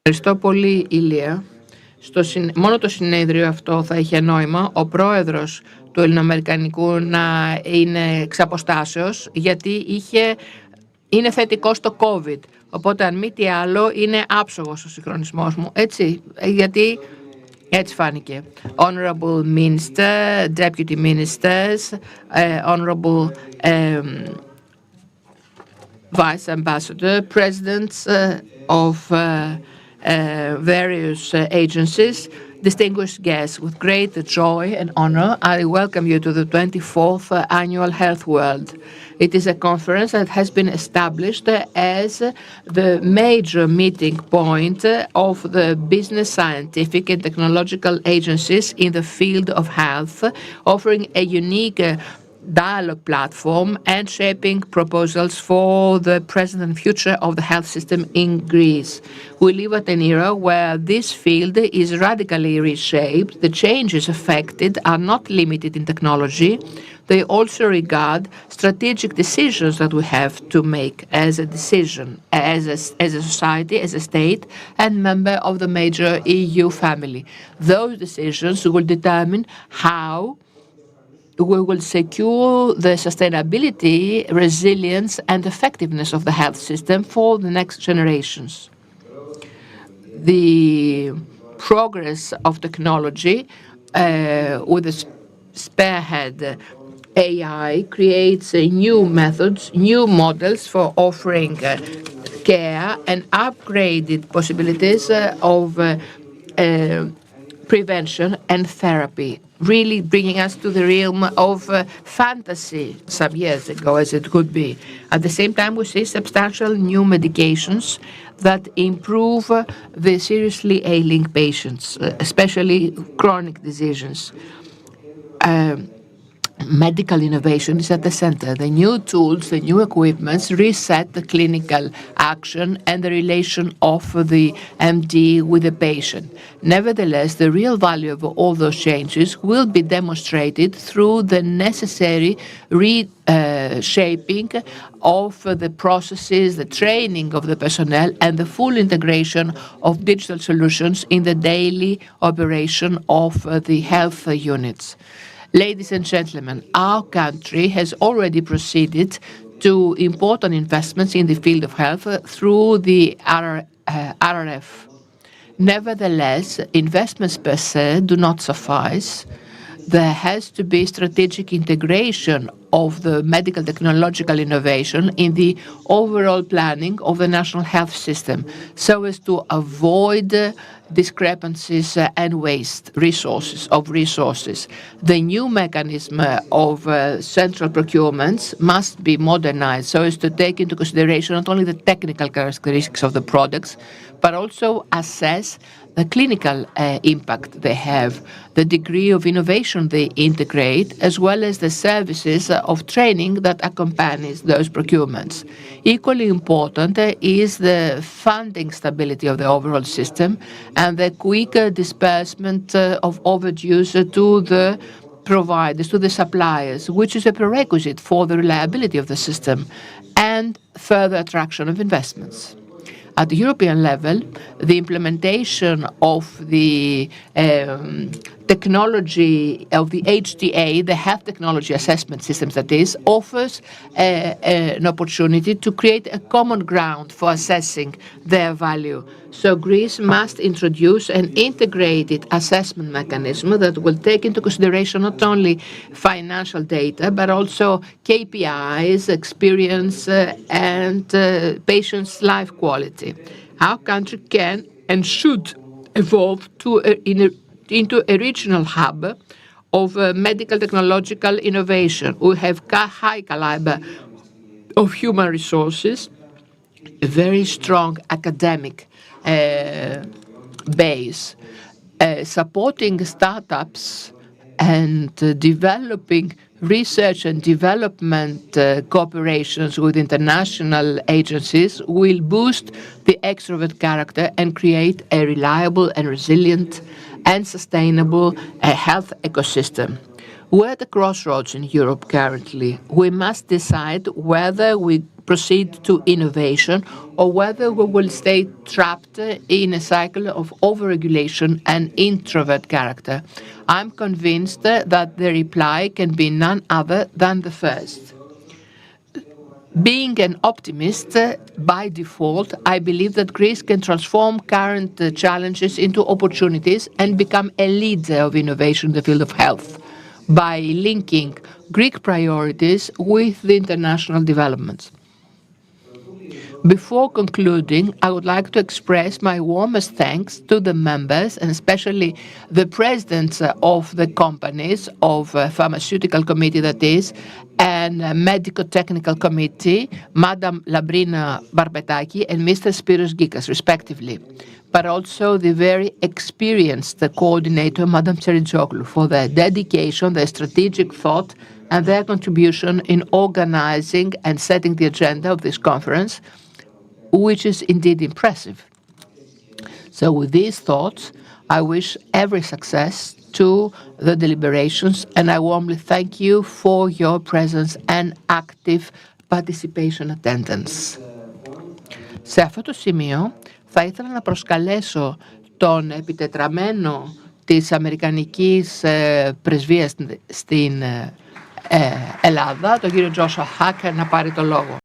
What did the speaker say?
Ευχαριστώ πολύ, Ηλία. Μόνο το συνέδριο αυτό θα είχε νόημα ο πρόεδρος του Ελληνοαμερικανικού να είναι εξ αποστάσεως, γιατί είναι θετικό στο COVID. Οπότε, αν μη τι άλλο, είναι άψογος ο συγχρονισμός μου. Έτσι, γιατί έτσι φάνηκε. Honorable Minister, Deputy Ministers, Honorable Vice Ambassador, Presidents of various agencies, distinguished guests, with great joy and honor, I welcome you to the 24th Annual Health World. It is a conference that has been established as the major meeting point of the business, scientific, and technological agencies in the field of health, offering a unique dialogue platform and shaping proposals for the present and future of the health system in Greece. We live at an era where this field is radically reshaped. The changes affected are not limited in technology. They also regard strategic decisions that we have to make as a decision, as a society, as a state, and member of the major EU family. Those decisions will determine how we will secure the sustainability, resilience, and effectiveness of the health system for the next generations. The progress of technology with the spearhead AI creates new methods, new models for offering care and upgraded possibilities of prevention and therapy, really bringing us to the realm of fantasy some years ago, as it could be. At the same time, we see substantial new medications that improve the seriously ailing patients, especially chronic diseases. Medical innovation is at the center. The new tools, the new equipments reset the clinical action and the relation of the MD with the patient. Nevertheless, the real value of all those changes will be demonstrated through the necessary reshaping of the processes, the training of the personnel, and the full integration of digital solutions in the daily operation of the health units. Ladies and gentlemen, our country has already proceeded to important investments in the field of health through the RRF. Nevertheless, investments per se do not suffice. There has to be strategic integration of the medical technological innovation in the overall planning of the national health system, so as to avoid discrepancies and waste resources. The new mechanism of central procurements must be modernized so as to take into consideration not only the technical characteristics of the products, but also assess the clinical impact they have, the degree of innovation they integrate, as well as the services of training that accompanies those procurements. Equally important is the funding stability of the overall system and the quicker disbursement of overdues to the providers, to the suppliers, which is a prerequisite for the reliability of the system and further attraction of investments. At the European level, the implementation of the technology of the HTA, the Health Technology Assessment Systems, that is, offers an opportunity to create a common ground for assessing their value. So Greece must introduce an integrated assessment mechanism that will take into consideration not only financial data, but also KPIs, experience, and patients' life quality. Our country can and should evolve into a regional hub of medical technological innovation. We have high caliber of human resources, a very strong academic base, supporting startups and developing research and development cooperations with international agencies will boost the extrovert character and create a reliable and resilient and sustainable health ecosystem. We're at a crossroads in Europe currently. We must decide whether we proceed to innovation or whether we will stay trapped in a cycle of overregulation and introvert character. I'm convinced that the reply can be none other than the first. Being an optimist by default, I believe that Greece can transform current challenges into opportunities and become a leader of innovation in the field of health by linking Greek priorities with the international developments. Before concluding, I would like to express my warmest thanks to the members and especially the presidents of the companies of Pharmaceutical Committee, that is, and Medico-Technical Committee, Madam Labrina Barbetaki and Mr. Spyros Gikas, respectively, but also the very experienced coordinator, Madam Tseritzoglou, for their dedication, their strategic thought, and their contribution in organizing and setting the agenda of this conference, which is indeed impressive. So with these thoughts, I wish every success to the deliberations, and I warmly thank you for your presence and active participation attendance. Σε αυτό το σημείο θα ήθελα να προσκαλέσω τον επιτετραμένο της Αμερικανικής Πρεσβείας στην Ελλάδα, τον κύριο Joshua Huck, να πάρει το λόγο.